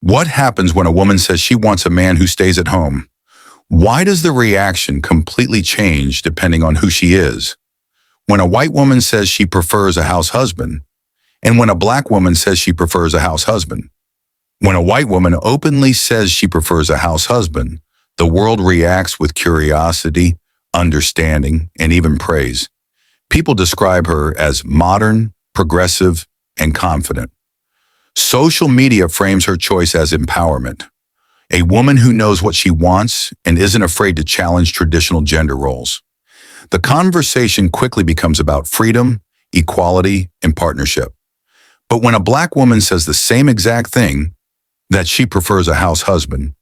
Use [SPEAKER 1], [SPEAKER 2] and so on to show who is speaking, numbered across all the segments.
[SPEAKER 1] What happens when a woman says she wants a man who stays at home? Why does the reaction completely change depending on who she is? When a white woman says she prefers a house husband, and when a black woman says she prefers a house husband. When a white woman openly says she prefers a house husband, the world reacts with curiosity, understanding, and even praise. People describe her as modern, progressive, and confident. Social media frames her choice as empowerment, a woman who knows what she wants and isn't afraid to challenge traditional gender roles. The conversation quickly becomes about freedom, equality, and partnership. But when a black woman says the same exact thing, that she prefers a house husband,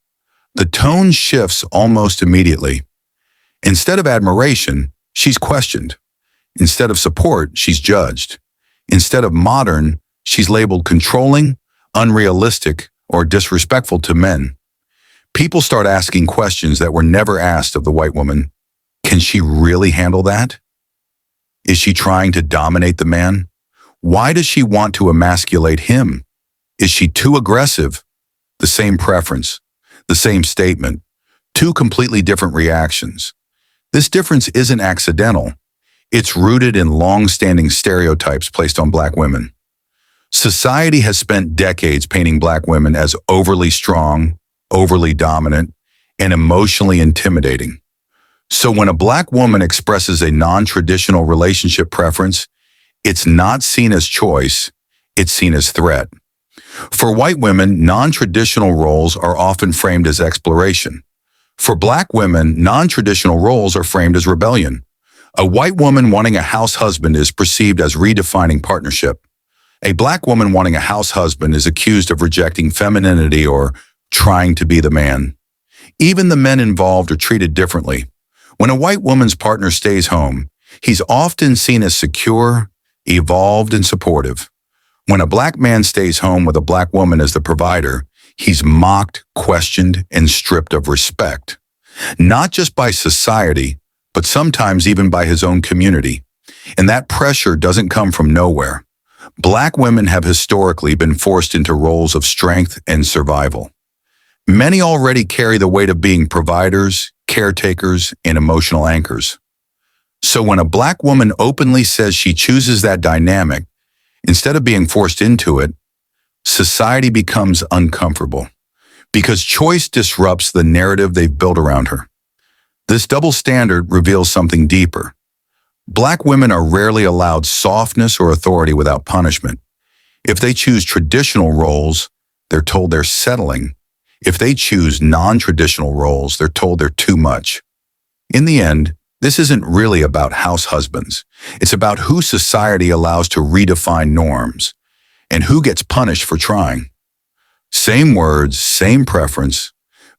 [SPEAKER 1] the tone shifts almost immediately. Instead of admiration, she's questioned. Instead of support, she's judged. Instead of modern, she's labeled controlling, unrealistic, or disrespectful to men. People start asking questions that were never asked of the white woman. Can she really handle that? Is she trying to dominate the man? Why does she want to emasculate him? Is she too aggressive? The same preference, the same statement, two completely different reactions. This difference isn't accidental. It's rooted in long-standing stereotypes placed on black women. Society has spent decades painting black women as overly strong, overly dominant, and emotionally intimidating. So when a black woman expresses a non-traditional relationship preference, it's not seen as choice, it's seen as threat. For white women, non-traditional roles are often framed as exploration. For black women, non-traditional roles are framed as rebellion. A white woman wanting a house husband is perceived as redefining partnership. A black woman wanting a house husband is accused of rejecting femininity or trying to be the man. Even the men involved are treated differently. When a white woman's partner stays home, he's often seen as secure, evolved, and supportive. When a black man stays home with a black woman as the provider, he's mocked, questioned, and stripped of respect. Not just by society, but sometimes even by his own community. And that pressure doesn't come from nowhere. Black women have historically been forced into roles of strength and survival. Many already carry the weight of being providers, caretakers, and emotional anchors. So when a black woman openly says she chooses that dynamic, instead of being forced into it, society becomes uncomfortable because choice disrupts the narrative they've built around her. This double standard reveals something deeper. Black women are rarely allowed softness or authority without punishment. If they choose traditional roles, they're told they're settling. If they choose non-traditional roles, they're told they're too much. In the end, this isn't really about house husbands. It's about who society allows to redefine norms and who gets punished for trying. Same words, same preference,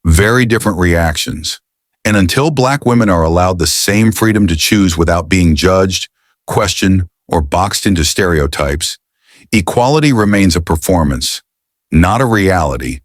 [SPEAKER 1] very different reactions. And until black women are allowed the same freedom to choose without being judged, questioned, or boxed into stereotypes, equality remains a performance, not a reality.